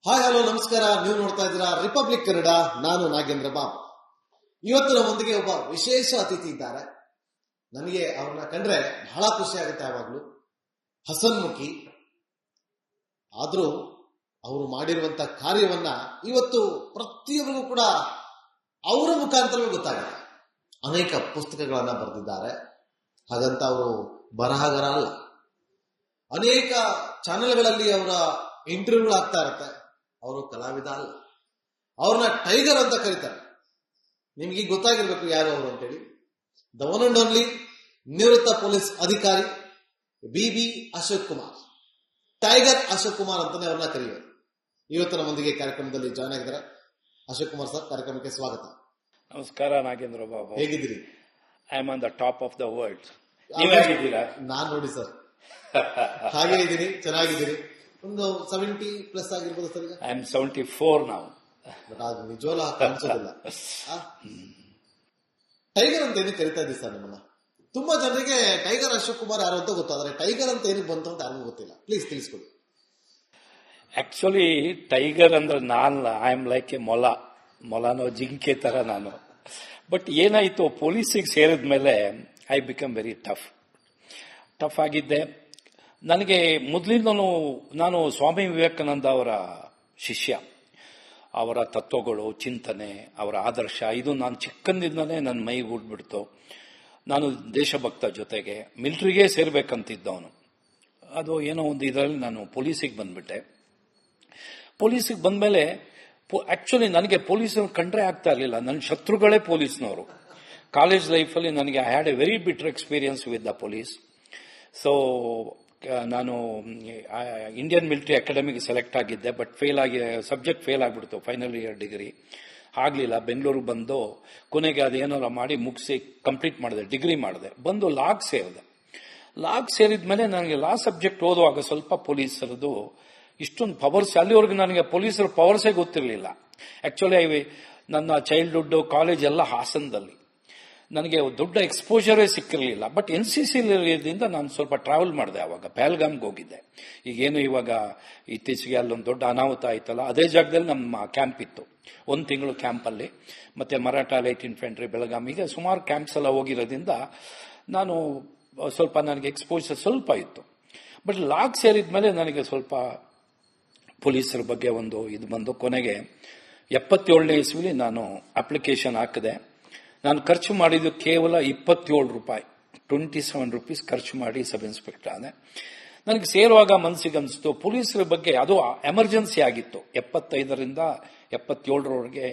Hi hello ನಮಸ್ಕಾರ. ನೀವು ನೋಡ್ತಾ ಇದ್ದೀರಾ ರಿಪಬ್ಲಿಕ್ ಕನ್ನಡ. ನಾನು ನಾಗೇಂದ್ರ ಬಾಬು. ಇವತ್ತು ನಮ್ಮೊಂದಿಗೆ ಒಬ್ಬ ವಿಶೇಷ ಅತಿಥಿ ಇದ್ದಾರೆ. ನನಗೆ ಅವ್ರನ್ನ ಕಂಡ್ರೆ ಬಹಳ ಖುಷಿ ಆಗುತ್ತೆ. ಯಾವಾಗ್ಲೂ ಹಸನ್ಮುಖಿ. ಆದ್ರೂ ಅವರು ಮಾಡಿರುವಂತ ಕಾರ್ಯವನ್ನ ಇವತ್ತು ಪ್ರತಿಯೊಬ್ಬರಿಗೂ ಕೂಡ ಅವರ ಮುಖಾಂತರವೇ ಗೊತ್ತಾಗಿದೆ. ಅನೇಕ ಪುಸ್ತಕಗಳನ್ನ ಬರೆದಿದ್ದಾರೆ. ಹಾಗಂತ ಅವರು ಬರಹಗಾರ ಅಲ್ಲ. ಅನೇಕ ಚಾನೆಲ್ಗಳಲ್ಲಿ ಅವರ ಇಂಟರ್ವ್ಯೂಗಳು ಆಗ್ತಾ ಇರುತ್ತೆ. ಅವರು ಕಲಾವಿದ ಅಲ್ಲ. ಅವ್ರನ್ನ ಟೈಗರ್ ಅಂತ ಕರೀತಾರೆ. ನಿಮ್ಗೆ ಗೊತ್ತಾಗಿರ್ಬೇಕು ಯಾರು ಅವರು ಅಂತೇಳಿ. ದ ಒನ್ ಅಂಡ್ ಓನ್ಲಿ ನಿವೃತ್ತ ಪೊಲೀಸ್ ಅಧಿಕಾರಿ ಬಿ ಅಶೋಕ್ ಕುಮಾರ್. ಟೈಗರ್ ಅಶೋಕ್ ಕುಮಾರ್ ಅಂತಾನೆ ಅವ್ರನ್ನ ಕರೆಯೋದು. ಇವತ್ತು ನಮ್ಮೊಂದಿಗೆ ಕಾರ್ಯಕ್ರಮದಲ್ಲಿ ಜಾಯ್ನ್ ಆಗಿದ್ದಾರೆ. ಅಶೋಕ್ ಕುಮಾರ್ ಸರ್, ಕಾರ್ಯಕ್ರಮಕ್ಕೆ ಸ್ವಾಗತ. ನಮಸ್ಕಾರ ನಾಗೇಂದ್ರ ಬಾಬು. ಹೇಗಿದ್ದೀರಿ? I am on the top of the world. ನೀವು ಹೇಗಿದ್ದೀರಾ? ನಾನ್ ನೋಡಿ ಸರ್ ಹಾಗೆ ಇದ್ದೀನಿ, ಚೆನ್ನಾಗಿದ್ದೀನಿ. ಒಂದು 70+ ಆಗಿರ್ಬೋದು ಸರ್. ಈಗ ಐ ಆಮ್ 74 ನಾವು. ಬಟ್ ಅದು ನಿಜವಲ್ಲ ಕಾಣಿಸೋದಿಲ್ಲ. ಟೈಗರ್ ಅಂತ ಏನಕ್ಕೆ ಕರಿತಾ ಇದ್ದೀವಿ ಸರ್ ನಿಮ್ಮನ್ನ? ತುಂಬಾ ಜನರಿಗೆ ಟೈಗರ್ ಅಶೋಕ್ ಕುಮಾರ್ ಯಾರು ಅಂತ ಗೊತ್ತಾದ್ರೆ ಟೈಗರ್ ಅಂತ ಏನಕ್ಕೆ ಬಂತು ಅಂತ ಯಾರಿಗೂ ಗೊತ್ತಿಲ್ಲ. ಪ್ಲೀಸ್ ತಿಳಿಸ್ಕೊಡಿ. ಆಕ್ಚುಲಿ ಟೈಗರ್ ಅಂದ್ರೆ ನಾನು ಐ ಆಮ್ ಲೈಕ್ ಎ ಮೊಲನೋ ಜಿಂಕೆ ತರ ನಾನು. ಬಟ್ ಏನಾಯ್ತು, ಪೊಲೀಸಿಗೆ ಸೇರಿದ ಮೇಲೆ ಐ ಬಿಕಮ್ ವೆರಿ ಟಫ್ ಆಗಿದ್ದೆ. ನನಗೆ ಮೊದಲಿಂದನೂ ನಾನು ಸ್ವಾಮಿ ವಿವೇಕಾನಂದ ಅವರ ಶಿಷ್ಯ. ಅವರ ತತ್ವಗಳು, ಚಿಂತನೆ, ಅವರ ಆದರ್ಶ ಇದು ನಾನು ಚಿಕ್ಕಂದಿಂದನೇ ನನ್ನ ಮೈಗೆ ಉಡ್ಬಿಡ್ತು. ನಾನು ದೇಶಭಕ್ತ, ಜೊತೆಗೆ ಮಿಲಿಟರಿಗೆ ಸೇರ್ಬೇಕಂತಿದ್ದವನು. ಅದು ಏನೋ ಒಂದು ಇದರಲ್ಲಿ ನಾನು ಪೊಲೀಸಿಗೆ ಬಂದ್ಬಿಟ್ಟೆ. ಪೊಲೀಸಿಗೆ ಬಂದ್ಮೇಲೆ ಆಕ್ಚುಲಿ ನನಗೆ ಪೊಲೀಸರು ಕಂಡ್ರೆ ಆಗ್ತಾ ಇರಲಿಲ್ಲ. ನನ್ನ ಶತ್ರುಗಳೇ ಪೊಲೀಸ್ನವರು. ಕಾಲೇಜ್ ಲೈಫಲ್ಲಿ ನನಗೆ I had A very bitter experience with the police. So ನಾನು ಇಂಡಿಯನ್ ಮಿಲಿಟರಿ ಅಕಾಡೆಮಿಗೆ ಸೆಲೆಕ್ಟ್ ಆಗಿದ್ದೆ. ಬಟ್ ಸಬ್ಜೆಕ್ಟ್ ಫೇಲ್ ಆಗಿಬಿಡ್ತು. ಫೈನಲ್ ಇಯರ್ ಡಿಗ್ರಿ ಆಗಲಿಲ್ಲ. ಬೆಂಗಳೂರಿಗೆ ಬಂದು ಕೊನೆಗೆ ಅದೇನಾರ ಮಾಡಿ ಮುಗಿಸಿ ಕಂಪ್ಲೀಟ್ ಮಾಡಿದೆ, ಡಿಗ್ರಿ ಮಾಡಿದೆ. ಬಂದು ಲಾಗ್ ಸೇರಿದೆ. ಲಾಗ್ ಸೇರಿದ ಮೇಲೆ ನನಗೆ ಲಾ ಸಬ್ಜೆಕ್ಟ್ ಓದುವಾಗ ಸ್ವಲ್ಪ ಪೊಲೀಸರದು ಇಷ್ಟೊಂದು ಪವರ್ಸ್, ಅಲ್ಲಿವರೆಗೂ ನನಗೆ ಪೊಲೀಸರ ಪವರ್ಸೇ ಗೊತ್ತಿರಲಿಲ್ಲ. ಆಕ್ಚುಲಿ ನನ್ನ ಚೈಲ್ಡ್ಹುಡ್, ಕಾಲೇಜ್ ಎಲ್ಲ ಹಾಸನದಲ್ಲಿ. ನನಗೆ ದೊಡ್ಡ ಎಕ್ಸ್ಪೋಜರೇ ಸಿಕ್ಕಿರಲಿಲ್ಲ. ಬಟ್ NCC ನಾನು ಸ್ವಲ್ಪ ಟ್ರಾವೆಲ್ ಮಾಡಿದೆ. ಅವಾಗ ಪಹಲ್ಗಾಮ್ಗೆ ಹೋಗಿದ್ದೆ. ಈಗೇನು ಇವಾಗ ಇತ್ತೀಚೆಗೆ ಅಲ್ಲೊಂದು ದೊಡ್ಡ ಅನಾಹುತ ಆಯ್ತಲ್ಲ, ಅದೇ ಜಾಗದಲ್ಲಿ ನಮ್ಮ ಕ್ಯಾಂಪ್ ಇತ್ತು. 1 ತಿಂಗಳು ಕ್ಯಾಂಪಲ್ಲಿ. ಮತ್ತೆ ಮರಾಠ ಲೈಟ್ ಇನ್ಫೆಂಟ್ರಿ ಬೆಳಗಾಮಿಗೆ ಸುಮಾರು ಕ್ಯಾಂಪ್ಸ್ ಎಲ್ಲ ಹೋಗಿರೋದ್ರಿಂದ ನಾನು ನನಗೆ ಎಕ್ಸ್ಪೋಜರ್ ಸ್ವಲ್ಪ ಇತ್ತು. ಬಟ್ ಲಾಗ್ ಸೇರಿದ ಮೇಲೆ ನನಗೆ ಸ್ವಲ್ಪ ಪೊಲೀಸರ ಬಗ್ಗೆ ಒಂದು ಇದು ಬಂದು ಕೊನೆಗೆ 77ನೇ ಇಸ್ವಿಲಿ ನಾನು ಅಪ್ಲಿಕೇಶನ್ ಹಾಕಿದೆ. ನಾನು ಖರ್ಚು ಮಾಡಿದ್ದು ಕೇವಲ 27 ರೂಪಾಯಿ, 27 ರೂಪೀಸ್ ಖರ್ಚು ಮಾಡಿ ಸಬ್ ಇನ್ಸ್ಪೆಕ್ಟರ್ ಆದೆ. ನನಗೆ ಸೇರುವಾಗ ಮನಸ್ಸಿಗೆ ಅನಿಸ್ತು, ಪೊಲೀಸರ ಬಗ್ಗೆ ಅದು ಎಮರ್ಜೆನ್ಸಿ ಆಗಿತ್ತು. 75ರಿಂದ 77ರವರೆಗೆ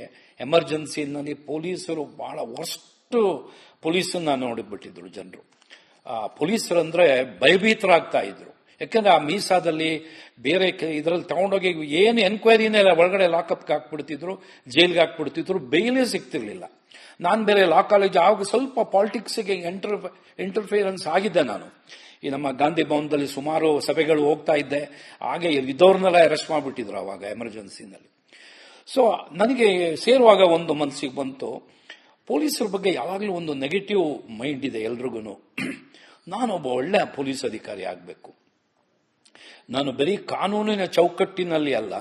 ಎಮರ್ಜೆನ್ಸಿನಲ್ಲಿ ಪೊಲೀಸರು ಬಹಳ ವರ್ಸ್ಟ್ ಪೊಲೀಸನ್ನ ನೋಡಿಬಿಟ್ಟಿದ್ರು ಜನರು. ಪೊಲೀಸರಂದ್ರೆ ಭಯಭೀತರಾಗ್ತಾ ಇದ್ರು. ಯಾಕಂದ್ರೆ ಆ ಮೀಸಾದಲ್ಲಿ ಬೇರೆ ಇದರಲ್ಲಿ ತಗೊಂಡೋಗಿ ಏನು ಎನ್ಕ್ವೈರಿನೇ ಒಳಗಡೆ ಲಾಕಪ್ಗೆ ಹಾಕ್ಬಿಡ್ತಿದ್ರು, ಜೈಲ್ಗೆ ಹಾಕ್ಬಿಡ್ತಿದ್ರು, ಬೇಲೇ ಸಿಗ್ತಿರ್ಲಿಲ್ಲ. ನಾನು ಬೇರೆ ಲಾ ಕಾಲೇಜ್ ಆವಾಗ ಸ್ವಲ್ಪ ಪಾಲಿಟಿಕ್ಸ್ಗೆ ಇಂಟರ್ಫಿಯರೆನ್ಸ್ ಆಗಿದ್ದೆ. ನಾನು ಈ ನಮ್ಮ ಗಾಂಧಿ ಭವನದಲ್ಲಿ ಸುಮಾರು ಸಭೆಗಳು ಹೋಗ್ತಾ ಇದ್ದೆ. ಹಾಗೆ ಇದ್ದವ್ರನ್ನೆಲ್ಲ ಅರೆಸ್ಟ್ ಮಾಡಿಬಿಟ್ಟಿದ್ರು ಅವಾಗ ಎಮರ್ಜೆನ್ಸಿನಲ್ಲಿ. ಸೊ ನನಗೆ ಸೇರುವಾಗ ಒಂದು ಮನಸ್ಸಿಗೆ ಬಂತು, ಪೊಲೀಸರ ಬಗ್ಗೆ ಯಾವಾಗಲೂ ಒಂದು ನೆಗೆಟಿವ್ ಮೈಂಡ್ ಇದೆ ಎಲ್ರಿಗೂ. ನಾನೊಬ್ಬ ಒಳ್ಳೆಯ ಪೊಲೀಸ್ ಅಧಿಕಾರಿ ಆಗಬೇಕು. ನಾನು ಬರೀ ಕಾನೂನಿನ ಚೌಕಟ್ಟಿನಲ್ಲಿ ಅಲ್ಲ,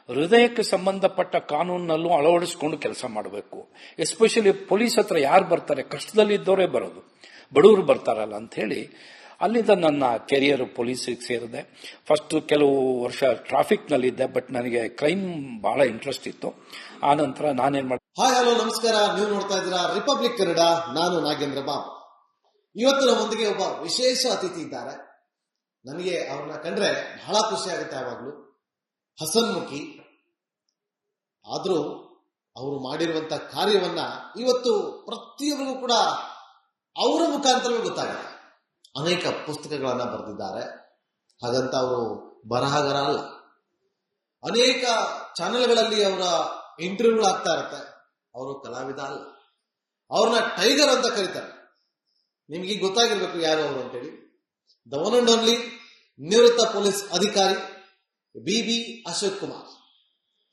ಹೃದಯಕ್ಕೆ ಸಂಬಂಧಪಟ್ಟ ಕಾನೂನಲ್ಲೂ ಅಳವಡಿಸಿಕೊಂಡು ಕೆಲಸ ಮಾಡಬೇಕು. ಎಸ್ಪೆಷಲಿ ಪೊಲೀಸ್ ಹತ್ರ ಯಾರು ಬರ್ತಾರೆ, ಕಷ್ಟದಲ್ಲಿದ್ದವರೇ ಬರೋದು, ಬಡವರು ಬರ್ತಾರಲ್ಲ ಅಂತ ಹೇಳಿ ಅಲ್ಲಿಂದ ನನ್ನ ಕೆರಿಯರ್ ಪೊಲೀಸಿಗೆ ಸೇರಿದೆ. ಫಸ್ಟ್ ಕೆಲವು ವರ್ಷ ಟ್ರಾಫಿಕ್ನಲ್ಲಿದ್ದೆ. ಬಟ್ ನನಗೆ ಕ್ರೈಮ್ ಬಹಳ ಇಂಟ್ರೆಸ್ಟ್ ಇತ್ತು. ಆ ನಂತರ ನಾನೇನ್ ಮಾಡಿದೆ. ಹಾಯ್ ಹಲೋ ನಮಸ್ಕಾರ. ನೀವು ನೋಡ್ತಾ ಇದ್ದೀರಾ ರಿಪಬ್ಲಿಕ್ ಕನ್ನಡ. ನಾನು ನಾಗೇಂದ್ರ ಬಾಬು. ಇವತ್ತು ನಮ್ಮೊಂದಿಗೆ ಒಬ್ಬ ವಿಶೇಷ ಅತಿಥಿ ಇದ್ದಾರೆ. ನನಗೆ ಅವ್ರನ್ನ ಕಂಡ್ರೆ ಬಹಳ ಖುಷಿ ಆಗುತ್ತೆ. ಯಾವಾಗ್ಲೂ ಹಸನ್ಮುಖಿ. ಆದ್ರೂ ಅವರು ಮಾಡಿರುವಂತ ಕಾರ್ಯವನ್ನ ಇವತ್ತು ಪ್ರತಿಯೊಬ್ಬರಿಗೂ ಕೂಡ ಅವರ ಮುಖಾಂತರವೇ ಗೊತ್ತಾಗಿದೆ. ಅನೇಕ ಪುಸ್ತಕಗಳನ್ನ ಬರೆದಿದ್ದಾರೆ. ಹಾಗಂತ ಅವರು ಬರಹಗಾರ ಅಲ್ಲ. ಅನೇಕ ಚಾನೆಲ್ಗಳಲ್ಲಿ ಅವರ ಇಂಟರ್ವ್ಯೂಗಳು ಆಗ್ತಾ ಇರುತ್ತೆ. ಅವರು ಕಲಾವಿದ ಅಲ್ಲ. ಅವ್ರನ್ನ ಟೈಗರ್ ಅಂತ ಕರೀತಾರೆ. ನಿಮ್ಗೆ ಗೊತ್ತಾಗಿರ್ಬೇಕು ಯಾರು ಅವರು ಅಂತೇಳಿ. ದ ಒನ್ ಅಂಡ್ ಓನ್ಲಿ ನಿವೃತ್ತ ಪೊಲೀಸ್ ಅಧಿಕಾರಿ ಬಿ ಅಶೋಕ್ ಕುಮಾರ್.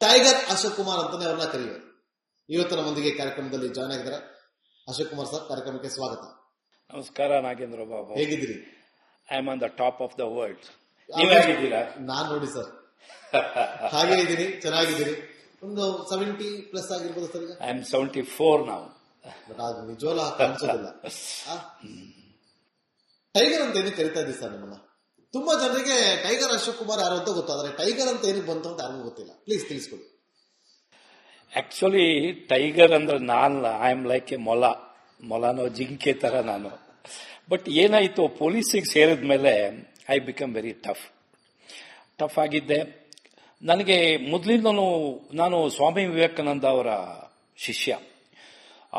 ಟೈಗರ್ ಅಶೋಕ್ ಕುಮಾರ್ ಅಂತಾನೆ ಅವ್ರನ್ನ ಕರೆಯೋದು. ಇವತ್ತು ನಮ್ಮೊಂದಿಗೆ ಕಾರ್ಯಕ್ರಮದಲ್ಲಿ ಜಾಯ್ನ್ ಆಗಿದ್ದಾರೆ. ಅಶೋಕ್ ಕುಮಾರ್ ಸರ್, ಕಾರ್ಯಕ್ರಮಕ್ಕೆ ಸ್ವಾಗತ. ನಮಸ್ಕಾರ ನಾಗೇಂದ್ರ ಬಾಬು. ಹೇಗಿದ್ದೀರಿ? I am on the top of the world. ನೀವು ಹೇಗಿದ್ದೀರಾ? ನಾನ್ ನೋಡಿ ಸರ್ ಹಾಗೆ ಇದ್ದೀನಿ, ಚೆನ್ನಾಗಿದ್ದೀನಿ. ಒಂದು 70+ ಆಗಿರ್ಬೋದು ಸರ್ ಈಗ. ಐ ಆಮ್ 74 ನಾವು. ಬಟ್ ಅದು ನಿಜವಲ್ಲ ಕಾಣಿಸೋದಿಲ್ಲ. ಟೈಗರ್ ಅಂತ ಏನಕ್ಕೆ ಕರಿತಾ ಇದ್ದೀವಿ ಸರ್ ನಿಮ್ಮನ್ನ? ತುಂಬಾ ಜನರಿಗೆ ಟೈಗರ್ ಅಶೋಕ್ ಕುಮಾರ್ ಯಾರು ಅಂತ ಗೊತ್ತು, ಆದ್ರೆ ಟೈಗರ್ ಅಂತ ಏನಕ್ಕೆ ಬಂತು ಅಂತ ಯಾರಿಗೂ ಗೊತ್ತಿಲ್ಲ. ಪ್ಲೀಸ್ ತಿಳಿಸ್ಕೊಡಿ. ಆಕ್ಚುಲಿ ಟೈಗರ್ ಅಂದ್ರೆ ನಾನು ಐ ಆಮ್ ಲೈಕ್ ಎ ಮೊಲಾನೋ ಜಿಂಕೆ ತರ ನಾನು. ಬಟ್ ಏನಾಯ್ತು, ಪೊಲೀಸಿಗೆ ಸೇರಿದ ಮೇಲೆ ಐ ಬಿಕಮ್ ವೆರಿ ಟಫ್ ಆಗಿದ್ದೆ. ನನಗೆ ಮೊದಲಿಂದನೂ ನಾನು ಸ್ವಾಮಿ ವಿವೇಕಾನಂದ ಅವರ ಶಿಷ್ಯ.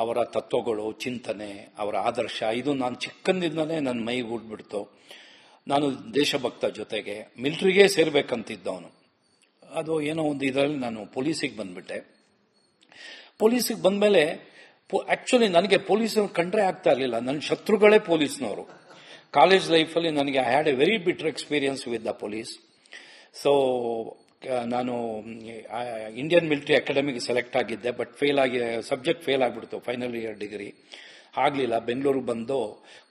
ಅವರ ತತ್ವಗಳು, ಚಿಂತನೆ, ಅವರ ಆದರ್ಶ ಇದು ನಾನು ಚಿಕ್ಕಂದಿಂದಲೇ ನನ್ನ ಮೈಗೆ ಹುಡ್ಬಿಡ್ತು. ನಾನು ದೇಶಭಕ್ತ, ಜೊತೆಗೆ ಮಿಲಿಟರಿಗೆ ಸೇರ್ಬೇಕಂತಿದ್ದವನು. ಅದು ಏನೋ ಒಂದು ಇದರಲ್ಲಿ ನಾನು ಪೊಲೀಸಿಗೆ ಬಂದ್ಬಿಟ್ಟೆ. ಪೊಲೀಸಿಗೆ ಬಂದ್ಮೇಲೆ ಆಕ್ಚುಲಿ ನನಗೆ ಪೊಲೀಸರು ಕಂಡ್ರೆ ಆಗ್ತಾ ಇರಲಿಲ್ಲ. ನನ್ನ ಶತ್ರುಗಳೇ ಪೊಲೀಸ್ನವರು. ಕಾಲೇಜ್ ಲೈಫಲ್ಲಿ ನನಗೆ I had A very bitter experience with the police. So ನಾನು ಇಂಡಿಯನ್ ಮಿಲಿಟರಿ ಅಕಾಡೆಮಿಗೆ ಸೆಲೆಕ್ಟ್ ಆಗಿದ್ದೆ. ಬಟ್ ಸಬ್ಜೆಕ್ಟ್ ಫೇಲ್ ಆಗಿಬಿಡ್ತು. ಫೈನಲ್ ಇಯರ್ ಡಿಗ್ರಿ ಆಗಲಿಲ್ಲ. ಬೆಂಗಳೂರಿಗೆ ಬಂದು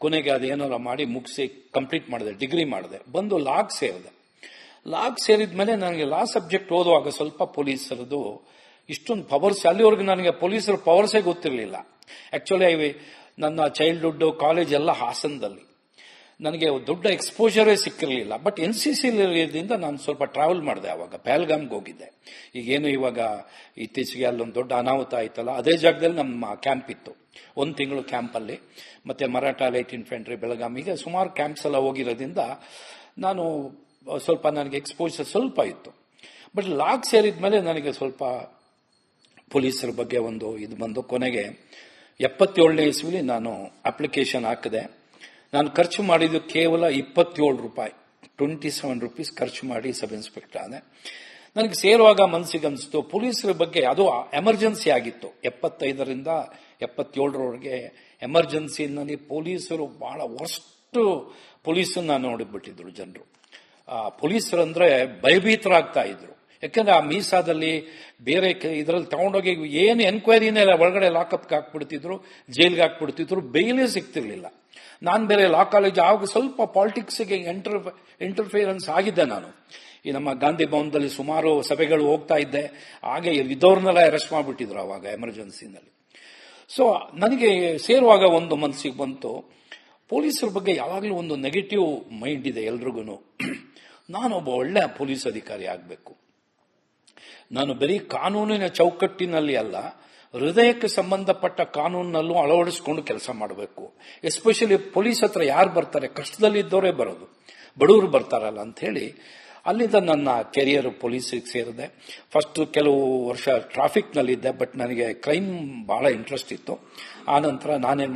ಕೊನೆಗೆ ಅದೇನಾರ ಮಾಡಿ ಮುಗಿಸಿ ಕಂಪ್ಲೀಟ್ ಮಾಡಿದೆ, ಡಿಗ್ರಿ ಮಾಡಿದೆ. ಬಂದು ಲಾಗ್ ಸೇರಿದೆ. ಲಾಗ್ ಸೇರಿದ ಮೇಲೆ ನನಗೆ ಲಾ ಸಬ್ಜೆಕ್ಟ್ ಓದುವಾಗ ಸ್ವಲ್ಪ ಪೊಲೀಸರದು ಇಷ್ಟೊಂದು ಪವರ್ಸ್, ಅಲ್ಲಿವರೆಗೂ ನನಗೆ ಪೊಲೀಸರ ಪವರ್ಸೇ ಗೊತ್ತಿರಲಿಲ್ಲ. ಆಕ್ಚುಲಿ ನನ್ನ ಚೈಲ್ಡ್ಹುಡ್, ಕಾಲೇಜ್ ಎಲ್ಲ ಹಾಸನದಲ್ಲಿ. ನನಗೆ ದೊಡ್ಡ ಎಕ್ಸ್ಪೋಜರೇ ಸಿಕ್ಕಿರಲಿಲ್ಲ. ಬಟ್ NCC ಇರೋದ್ರಿಂದ ನಾನು ಸ್ವಲ್ಪ ಟ್ರಾವೆಲ್ ಮಾಡಿದೆ. ಅವಾಗ ಪಹಲ್ಗಾಮ್ಗೆ ಹೋಗಿದ್ದೆ. ಈಗೇನು ಇವಾಗ ಇತ್ತೀಚೆಗೆ ಅಲ್ಲೊಂದು ದೊಡ್ಡ ಅನಾಹುತ ಆಯ್ತಲ್ಲ, ಅದೇ ಜಾಗದಲ್ಲಿ ನಮ್ಮ ಕ್ಯಾಂಪ್ ಇತ್ತು. 1 ತಿಂಗಳು ಕ್ಯಾಂಪಲ್ಲಿ. ಮತ್ತೆ ಮರಾಠ ಲೈಟ್ ಇನ್ಫೆಂಟ್ರಿ ಬೆಳಗಾಮಿಗೆ ಸುಮಾರು ಕ್ಯಾಂಪ್ಸ್ ಎಲ್ಲ ಹೋಗಿರೋದ್ರಿಂದ ನಾನು ಸ್ವಲ್ಪ ನನಗೆ ಎಕ್ಸ್ಪೋಜರ್ ಸ್ವಲ್ಪ ಇತ್ತು. ಬಟ್ ಲಾಗ್ ಸೇರಿದ ಮೇಲೆ ನನಗೆ ಸ್ವಲ್ಪ ಪೊಲೀಸರ ಬಗ್ಗೆ ಒಂದು ಇದು ಬಂದು ಕೊನೆಗೆ 77ನೇ ಇಸ್ವಿಲಿ ನಾನು ಅಪ್ಲಿಕೇಶನ್ ಹಾಕಿದೆ. ನಾನು ಖರ್ಚು ಮಾಡಿದ್ದು ಕೇವಲ 27 ರೂಪಾಯಿ, 27 ರೂಪೀಸ್ ಖರ್ಚು ಮಾಡಿ ಸಬ್ ಇನ್ಸ್ಪೆಕ್ಟರ್ ಆದೆ. ನನಗೆ ಸೇರುವಾಗ ಮನಸ್ಸಿಗೆ ಅನಿಸ್ತು ಪೊಲೀಸರ ಬಗ್ಗೆ. ಅದು ಎಮರ್ಜೆನ್ಸಿ ಆಗಿತ್ತು. 75ರಿಂದ 77ರವರೆಗೆ ಎಮರ್ಜೆನ್ಸಿನಲ್ಲಿ ಪೊಲೀಸರು ಬಹಳ ವರ್ಸ್ಟ್ ಪೊಲೀಸನ್ನ ನೋಡಿಬಿಟ್ಟಿದ್ರು ಜನರು. ಪೊಲೀಸರಂದ್ರೆ ಭಯಭೀತರಾಗ್ತಾ ಇದ್ರು. ಯಾಕಂದ್ರೆ ಆ ಮೀಸಾದಲ್ಲಿ ಬೇರೆ ಇದರಲ್ಲಿ ತಗೊಂಡೋಗಿ ಏನು ಎನ್ಕ್ವೈರಿನೇ ಒಳಗಡೆ ಲಾಕಪ್ಗೆ ಹಾಕ್ಬಿಡ್ತಿದ್ರು, ಜೈಲ್ಗೆ ಹಾಕ್ಬಿಡ್ತಿದ್ರು, ಬೇಲೇ ಸಿಗ್ತಿರ್ಲಿಲ್ಲ. ನಾನು ಬೇರೆ ಲಾ ಕಾಲೇಜ್ ಆವಾಗ ಸ್ವಲ್ಪ ಪಾಲಿಟಿಕ್ಸ್ಗೆ ಇಂಟರ್ಫಿಯರೆನ್ಸ್ ಆಗಿದ್ದೆ. ನಾನು ಈ ನಮ್ಮ ಗಾಂಧಿ ಭವನದಲ್ಲಿ ಸುಮಾರು ಸಭೆಗಳು ಹೋಗ್ತಾ ಇದ್ದೆ. ಹಾಗೆ ಇದ್ದವ್ರನ್ನೆಲ್ಲ ಅರೆಸ್ಟ್ ಮಾಡಿಬಿಟ್ಟಿದ್ರು ಅವಾಗ ಎಮರ್ಜೆನ್ಸಿನಲ್ಲಿ. ಸೊ ನನಗೆ ಸೇರುವಾಗ ಒಂದು ಮನಸ್ಸಿಗೆ ಬಂತು, ಪೊಲೀಸರ ಬಗ್ಗೆ ಯಾವಾಗಲೂ ಒಂದು ನೆಗೆಟಿವ್ ಮೈಂಡ್ ಇದೆ ಎಲ್ರಿಗೂ. ನಾನೊಬ್ಬ ಒಳ್ಳೆ ಪೊಲೀಸ್ ಅಧಿಕಾರಿ ಆಗಬೇಕು. ನಾನು ಬರೀ ಕಾನೂನಿನ ಚೌಕಟ್ಟಿನಲ್ಲಿ ಅಲ್ಲ, ಹೃದಯಕ್ಕೆ ಸಂಬಂಧಪಟ್ಟ ಕಾನೂನಲ್ಲೂ ಅಳವಡಿಸಿಕೊಂಡು ಕೆಲಸ ಮಾಡಬೇಕು. ಎಸ್ಪೆಷಲಿ ಪೊಲೀಸ್ ಹತ್ರ ಯಾರು ಬರ್ತಾರೆ, ಕಷ್ಟದಲ್ಲಿದ್ದವರೇ ಬರೋದು, ಬಡವರು ಬರ್ತಾರಲ್ಲ ಅಂತ ಹೇಳಿ ಅಲ್ಲಿಂದ ನನ್ನ ಕೆರಿಯರ್ ಪೊಲೀಸಿಗೆ ಸೇರಿದೆ. ಫಸ್ಟ್ ಕೆಲವು ವರ್ಷ ಟ್ರಾಫಿಕ್ನಲ್ಲಿದ್ದೆ. ಬಟ್ ನನಗೆ ಕ್ರೈಮ್ ಬಹಳ ಇಂಟ್ರೆಸ್ಟ್ ಇತ್ತು. ಆನಂತರ ನಾನೇನು